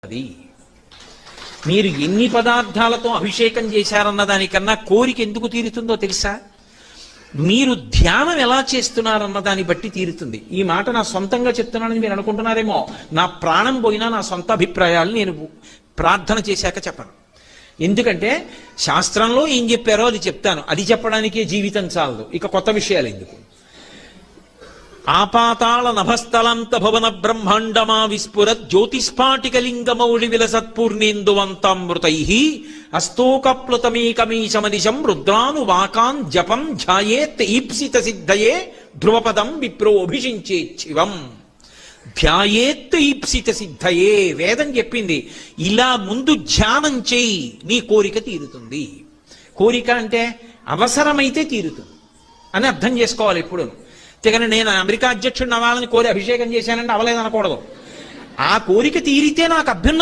అది మీరు ఎన్ని పదార్థాలతో అభిషేకం చేశారన్న దానికన్నా కోరిక ఎందుకు తీరుతుందో తెలుసా? మీరు ధ్యానం ఎలా చేస్తున్నారన్న దాన్ని బట్టి తీరుతుంది. ఈ మాట నా సొంతంగా చెప్తున్నానని మీరు అనుకుంటున్నారేమో. నా ప్రాణం పోయినా నా సొంత అభిప్రాయాలు నేను ప్రార్థన చేశాక చెప్పను. ఎందుకంటే శాస్త్రంలో ఏం చెప్పారో అది చెప్తాను. అది చెప్పడానికే జీవితం చాలదు, ఇక కొత్త విషయాలు ఎందుకు. ఆపాతాళ నభస్థలంత భవన బ్రహ్మాండమా విస్ఫురత్ జ్యోతిస్ఫాటికలింగమౌళి విలసత్పూర్ణేందువంతామృతై అస్తోకప్లుతమేకమీశమనిశం రుద్రాను వాకాన్ జపం ధ్యాయేత్ ఈప్సిత సిద్ధయే ధ్రువపదం విప్రోభిషించేచ్చివం. ధ్యాయేత్ ఈప్సిత సిద్ధయే వేదం చెప్పింది. ఇలా ముందు ధ్యానం చేయి, నీ కోరిక తీరుతుంది. కోరిక అంటే అవసరమైతే తీరుతుంది అని అర్థం చేసుకోవాలి ఎప్పుడు. తెగని నేను అమెరికా అధ్యక్షుడిని అవ్వాలని కోరి అభిషేకం చేశానంటే అవలేదనకూడదు. ఆ కోరిక తీరితే నాకు అభ్యున్నతి